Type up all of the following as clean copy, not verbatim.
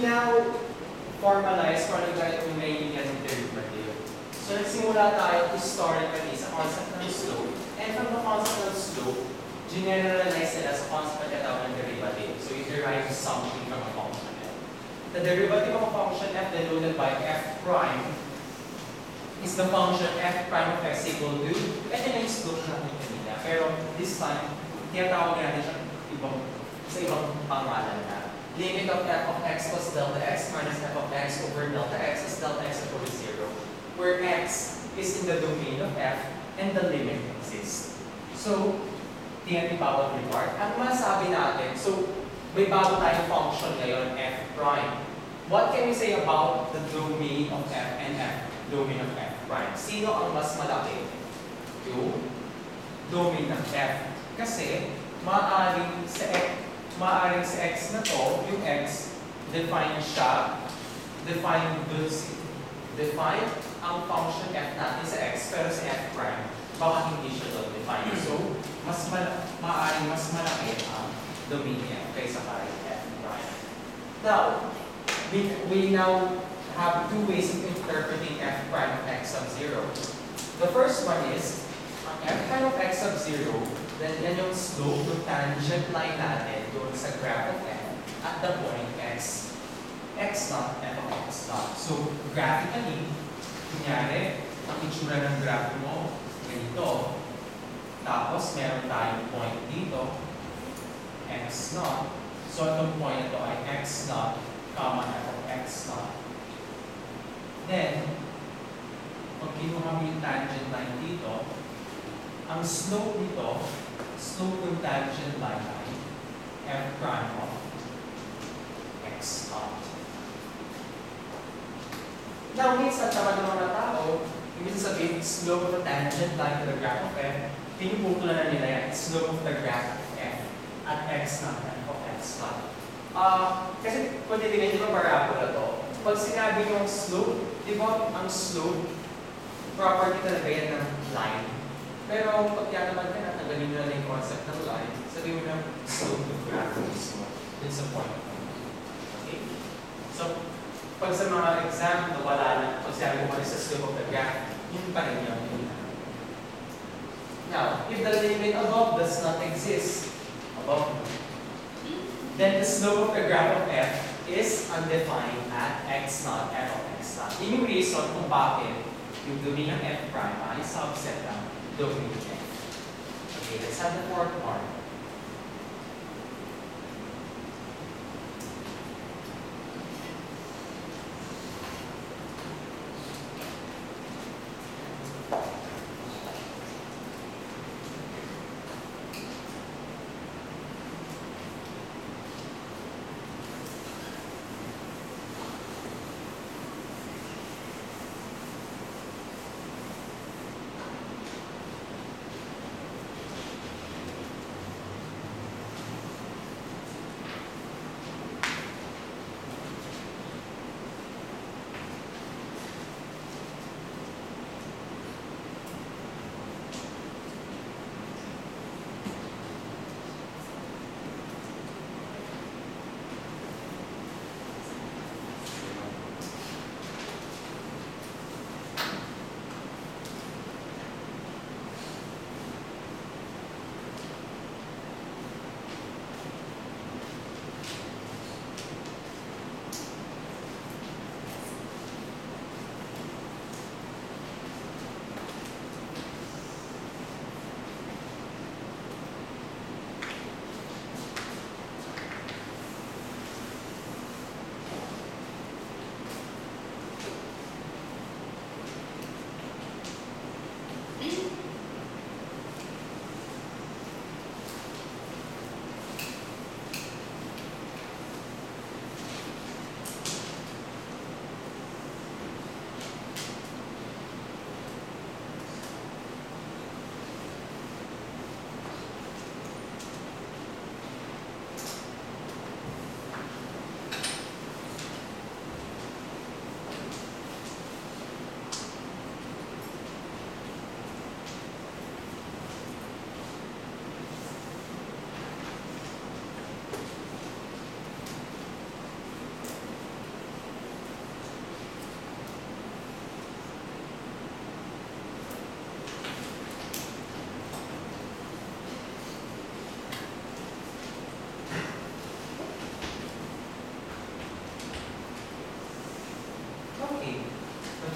now formalize kung ano yung naiintindihan ng derivative. So, nagsimula tayo historically sa concept ng slope. And from the concept of slope, generalize nila sa concept na tawag ng derivative. So, you derive something from a function f. The derivative of a function f denoted by f prime is the function f prime of x equal to, ito na yung slope natin kanina. Pero this time, tinatawag natin siya sa ibang pangalan na. Limit of f of x plus delta x minus f of x over delta x is delta x equal to 0, where x is in the domain of f and the limit exists. So, tingnan yung bawat reward. Ang masabi natin, so, may bago tayong function ngayon, f prime. What can we say about the domain of f and f? Domain of f prime. Sino ang mas malaki? Yung domain ng f. Kasi, maaaring sa x na to, yung x, define ang function f natin sa x, pero sa f prime, baka hindi siya doon define. So, maaaring mas malaki ang domain niya kaysa kay f prime. Now, we now have two ways of interpreting f prime of x sub 0. The first one is, ang f prime of x sub 0, then yan yung slope, yung tangent line natin doon sa graph of f at the point x. X naught, f of x naught. So, graphically, kunyari, ang itsura ng graph mo, ganito. Tapos, meron tayong point dito, x naught. So, itong point ito ay x naught, comma f of x naught. Then, pag kinuha mo yung tangent line dito, ang slope nito, slope ng tangent line ay f prime of x naught. Now, minsan, tama ng mga tao, ibig sabihin, slope of the tangent line to the graph of f, pinuputulan na nila yan, slope of the graph of f at x naught, f of x naught. Kasi, kung titignan, di ba parabola to? Pag sinabi yung slope, di ba ang slope, property talaga yan ng line. Pero pag naman ka na, tagalin na yung concept ng line, sabihin mo ng slope ng graph mismo. Dun sa point. Okay? So, pag sa mga exam na wala na, pag sinabi mo sa slope of the graph, yun pa rin yun. Now, if the limit above does not exist, then the slope of the graph of f is undefined at x naught, f of x naught. Yun yung reason kung bakit yung domain ng f prime ay subset ng domain f. Okay, let's have the fourth part.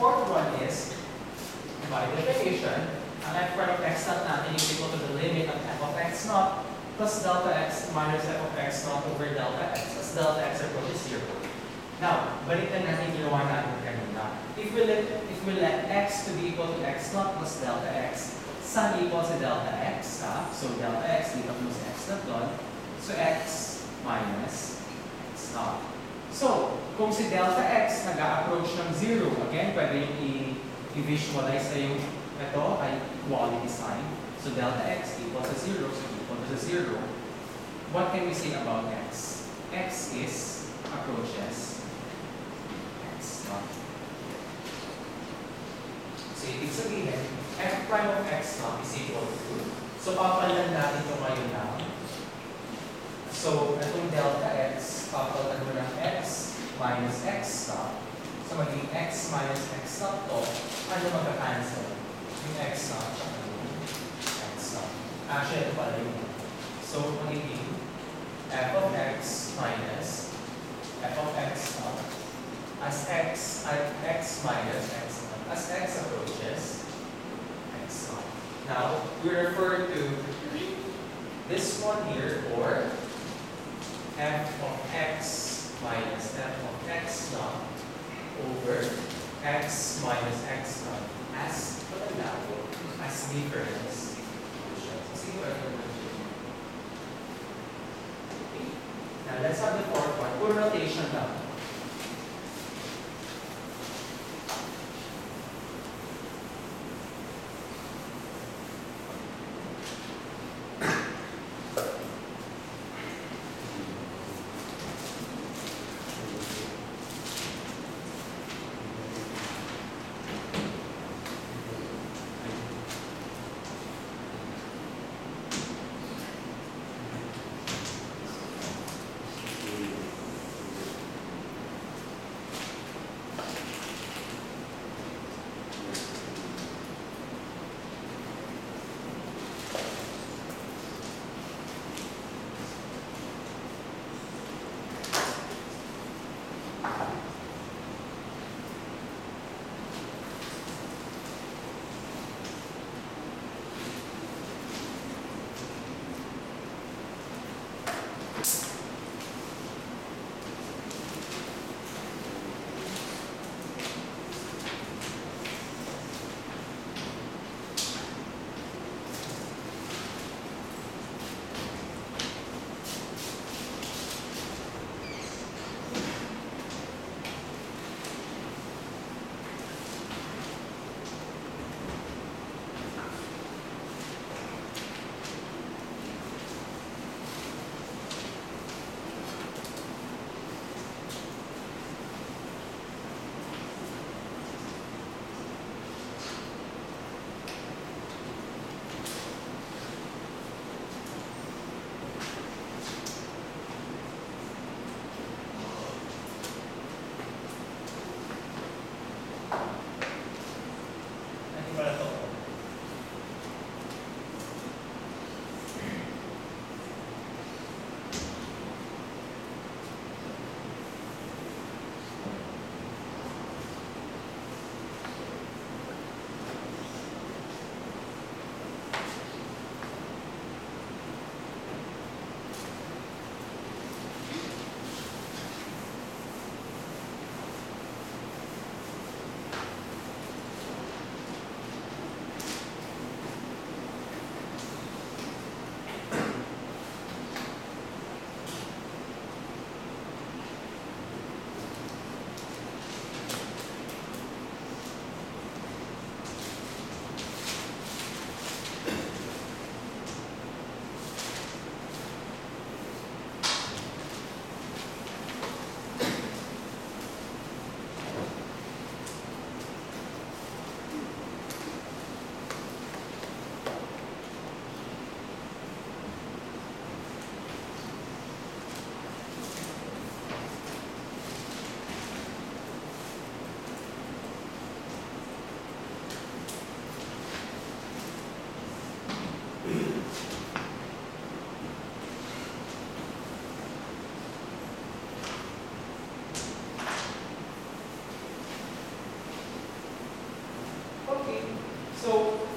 fourth one is, by definition, ang f prime of x naught natin is equal to the limit of f of x naught plus delta x minus f of x naught over delta x as delta x approaches 0. Now, balikan natin ginawa natin kanina. If we let x to be equal to x naught plus delta x, saan equal sa delta x? So delta x, dito mo sa x naught doon. So x minus x naught. So, kung si delta x nag-a-approach ng 0, again, pwede yung i-visualize na yung ito ay equality sign. So delta x equal to 0, so equal to 0. What can we say about x? X is approaches x naught. So ibig sabihin, f prime of x naught is equal to, so papalitan natin ito ngayon na. So itong delta x, papalitan mo ng x minus x naught. So maging x minus x naught to, ano magka-cancel? Yung x naught at yung x naught. Actually, ito pala yun. So, magiging f of x minus f of x naught as x minus x naught as x approaches x naught. Now, we refer to this one here, or f of x minus f of x naught over x minus x naught as difference. Now let's have the fourth one. Puro notation lang.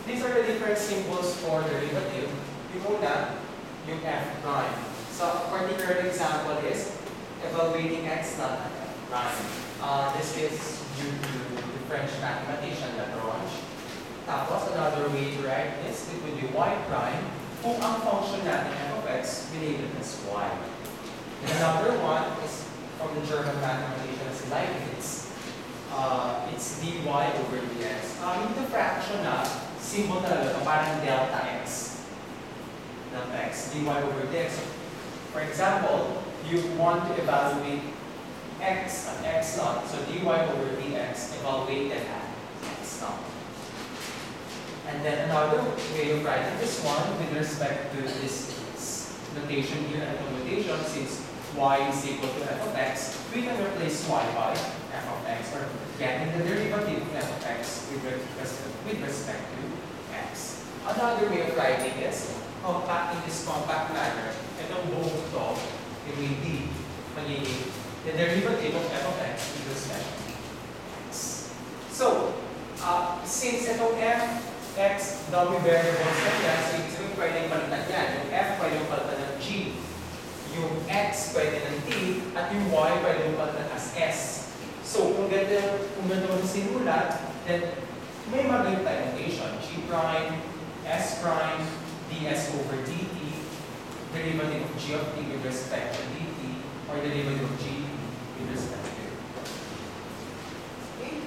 these are the different symbols for derivative. Yung una, yung f prime. So, a particular example is evaluating x not at f prime. This is due to the French mathematician Lagrange. Tapos, another way to write this, it would be y prime kung ang function natin f of x related as y. And another one is from the German mathematician Leibniz. It's dy over dx. Yung the fraction na symbol talaga, parang delta x. Delta x, dy over dx. For example, you want to evaluate x at x naught. So dy over dx evaluated at x naught. And then another way of writing this one with respect to this notation here and the notation, since y is equal to f of x, we can replace y by f of x, or getting the derivative of f of x with respect to x. Another way of writing is in this compact manner. Itong buong to, it will be magiging the derivative of f of x with respect to x. So, since itong f, x, dummy variables na yan, so ibig sabihin pwedeng palitan yan. Yung f pwedeng palitan ng g. Yung x pwede ng t, at yung y pwede palitan as s. So, kung ganito mo sinulat, then may maging type notation. G prime, s prime, ds over dt, derivative of g of t with respect to dt, or derivative of g with respect to. Okay?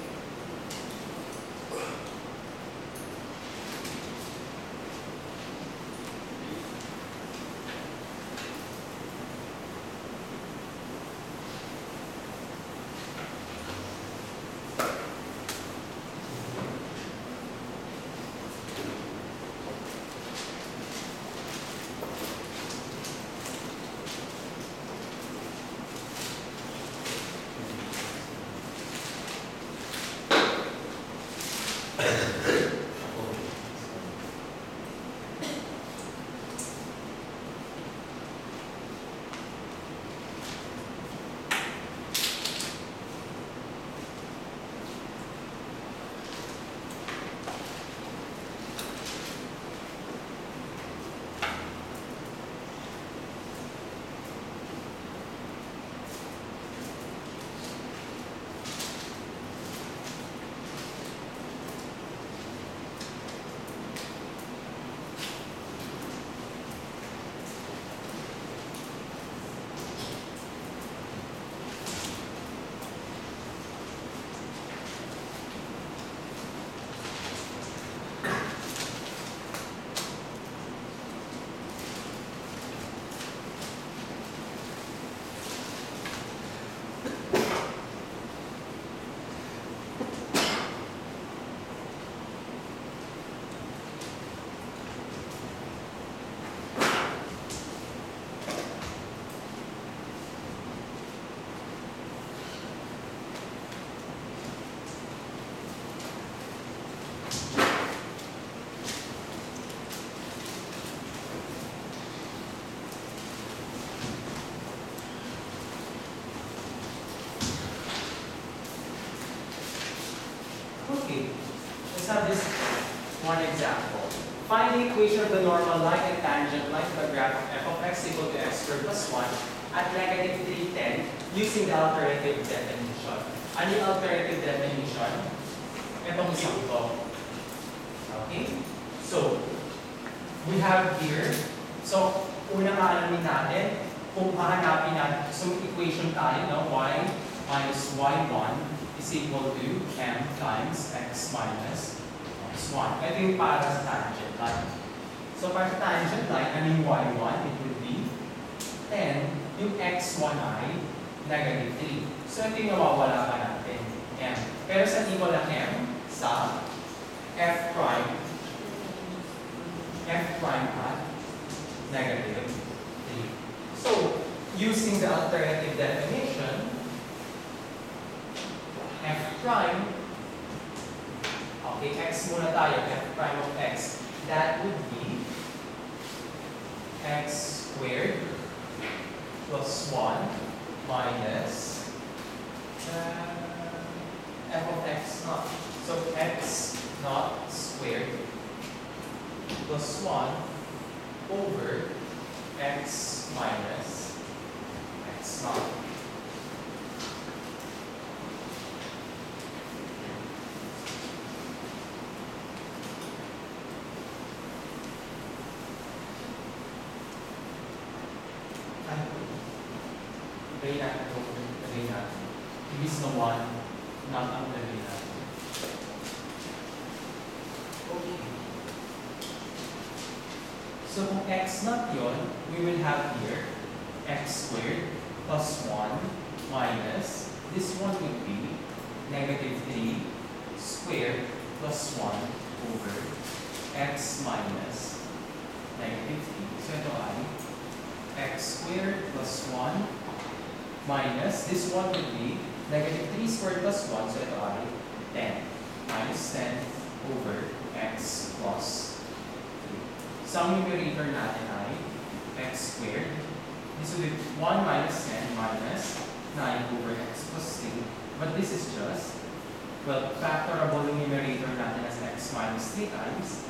Okay, let's have this one example. Find the equation of the normal line and tangent line to the graph of f of x equal to x squared plus 1 at negative 310 using the alternative definition. Ano yung alternative definition? Itong isang ito. Okay? So, we have here, so unang aalamin natin, kung hahanapin natin, so equation tayo, no? Y minus y1 is equal to m times x minus x1. Ito yung para sa tangent line. So para sa tangent line, ano yung y1? It would be 10. Yung x1 ay negative 3. So ito yung nawawala pa natin, m. Pero sa equal ng m, sa f prime at negative 3. So, using the alternative definition, f prime, okay, x muna tayo, f prime of x, that would be x squared plus 1 minus f of x naught. So, x naught squared plus 1 over x minus x naught. Lagay natin ito. Lagay natin. Ibig na 1 not ang lagay natin. Okay. So kung x not yun, we will have here x squared plus 1 minus, this one will be negative 3 squared plus 1 over x minus negative 3. So ito ay x squared plus 1 minus, this one will be negative 3 squared plus 1, so ito ay 10 minus 10 over x plus 3. So ang numerator natin ay x squared. This will be 1 minus 10 minus 9 over x plus 3. But this is just, well, factorable yung numerator natin as x minus 3 times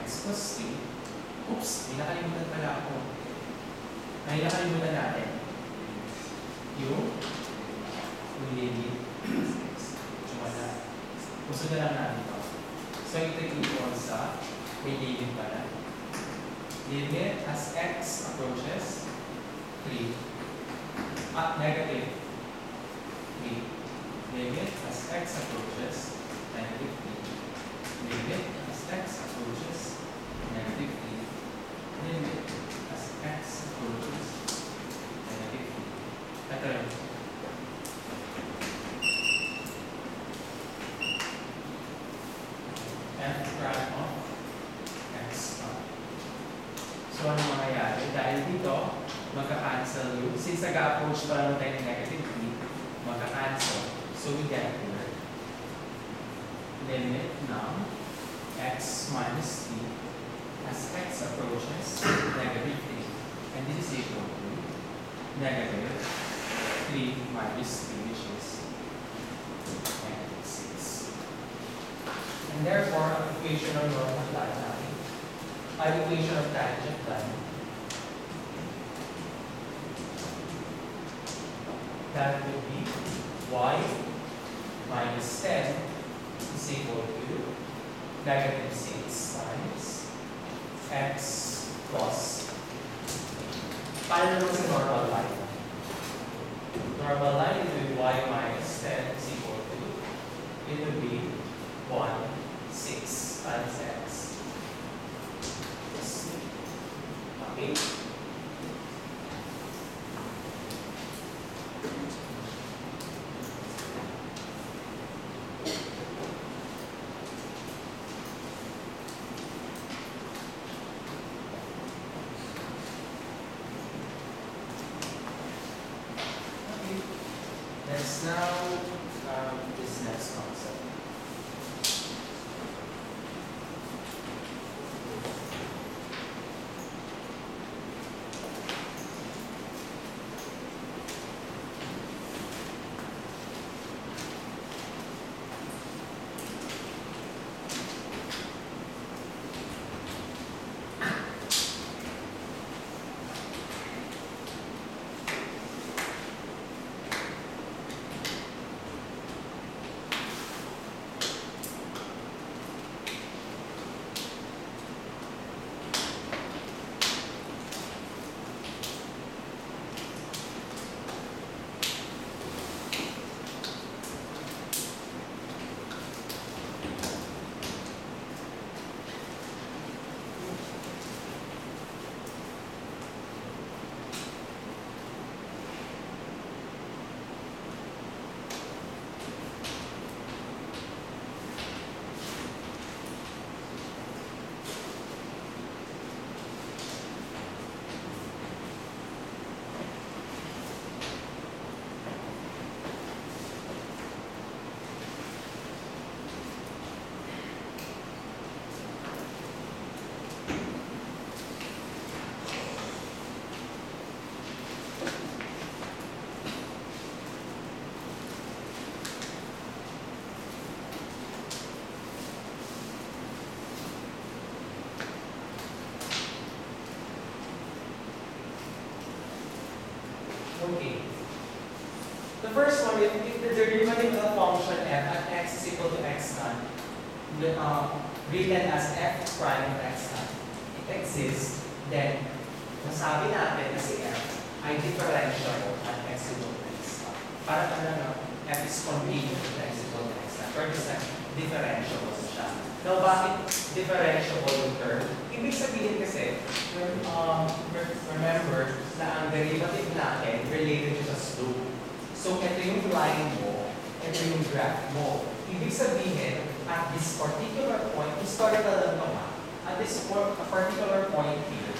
x plus 3. Oops, may nakalimutan pala ako. Ay, nakalimutan natin yung limit. Wala. Gusto na lang natin ito. So, ito equal sa may limit pala. Limit as x approaches 3 at negative 3. Limit as x approaches negative 3. Limit as x approaches negative 3. Limit as x approaches negative 3. Ito rin. F prime of x naught. So, ano mangyayari? Dahil dito, magka-cancel yung, since nag-approach pa lang tayo ng negative 3, magka-cancel. So, we get here, limit ng x minus 3 as x approaches negative 3. And this is equal to negative 3 minus 3, which is negative 6. And therefore, ang equation ng normal line natin ay equation of tangent line. That would be y minus 10 is equal to negative 6 times x plus. Paano naman sa normal line? Normal line, it would be y minus 10 is equal to, it would be 1, 6 times x. Okay. Let's now this next concept. derivative of the function f at x is equal to x tan, written as f prime of x tan, it exists, then masabi natin na si f ay differentiable at x equal to x tan. Para ano, f is continuous at x equal to x tan. Or differentiable siya. Now, bakit differentiable yung term? Ibig sabihin kasi, remember na ang derivative natin related sa slope. So, ito yung line mo, ito yung graph mo. Ibig sabihin, at this particular point, historical lang ito ha, at this particular point here,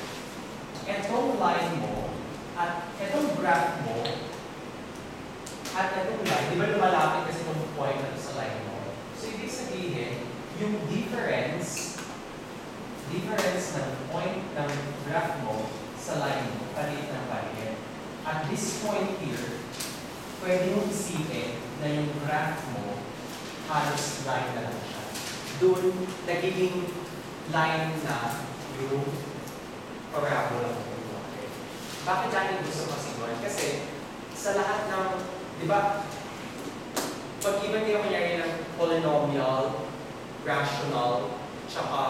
itong line mo, at itong graph mo, at itong line, di ba lumalapit kasi itong point na sa line mo? So, ibig sabihin, yung difference ng point ng graph mo sa line mo, palit ng palit. At this point here, pwede mong isipin na yung graph mo, halos line na lang siya. Doon, nagiging line na yung parabola mo. Bakit dahil gusto masigwan? Kasi sa lahat ng, di ba, pag given kayo kunyari ng polynomial, rational, tsaka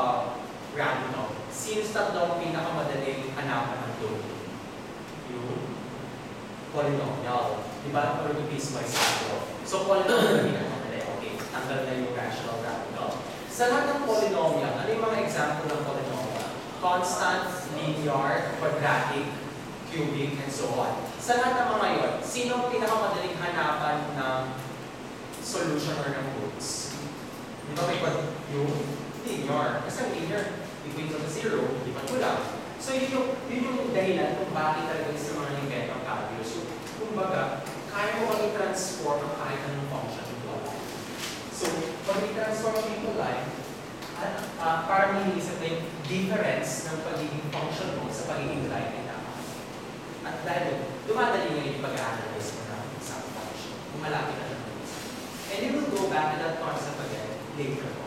random, since tatlong pinakamadaling hanapan ng domain? Yung polynomial. Di ba? Or yung piecewise ratio. So, polynomial na pinakamadali. Okay, tanggal na yung rational, random. Sa lahat ng polynomial, ano yung mga example ng polynomial? Constant, linear, quadratic, cubic, and so on. Sa lahat ng mga yun, sino ang pinakamadaling hanapan ng solution or ng roots? Di ba may yung linear? Kasi ang linear, equal to 0, di ba lang? So yun yung dahilan kung bakit talaga sa mga invent ng values. So, kumbaga, kaya mo bang i-transform ang kahit anong function into a line. So, pag i-transform mo into line, parang iniisip na yung difference ng pagiging function mo sa pagiging line ay naman. At dahil dumadali ngayon yung pag-analyze mo ng isang function. Kung malapit na naman isa. And we will go back to that concept again later on.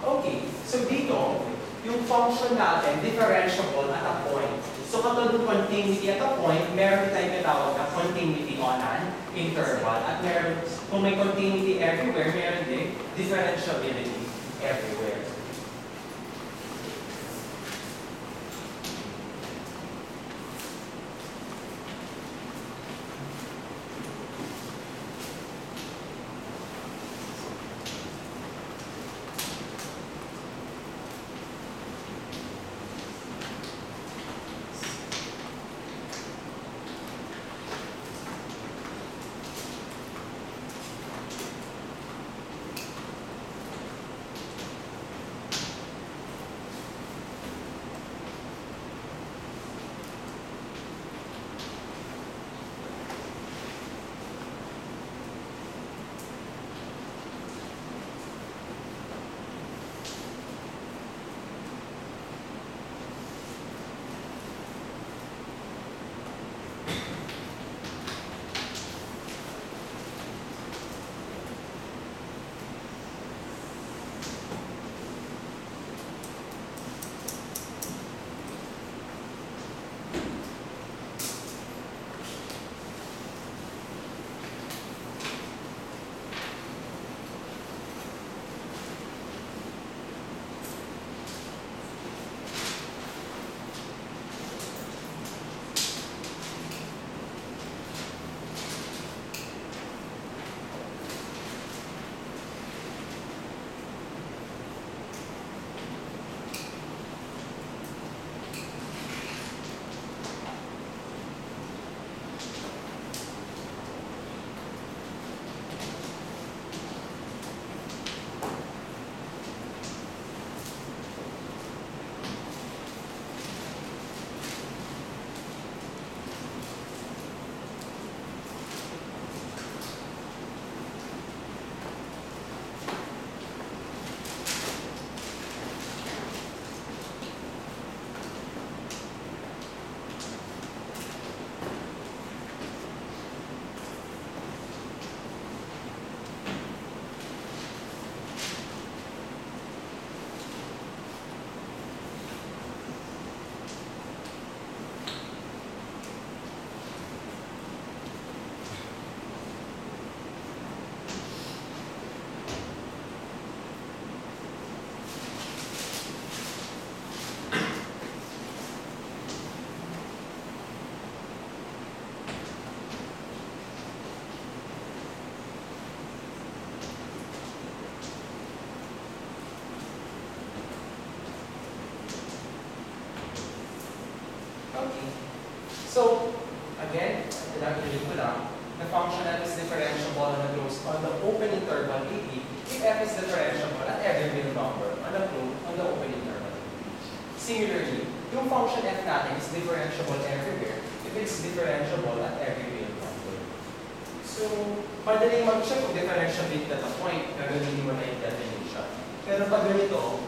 Okay, so dito, yung function natin, differentiable at a point. So katulad ng continuity at a point, meron tayong tinatawag na continuity on an interval. At meron, kung may continuity everywhere, meron din differentiability everywhere. Okay. So, again, ilagay ko lang, the function f is differentiable on the open interval AB if f is differentiable at every real number on the open interval. Similarly, yung function f natin is differentiable everywhere if it's differentiable at every real number. So, madaling mag-check kung differentiability at a point, gagawin mo na yung definition. Pero pag ganito,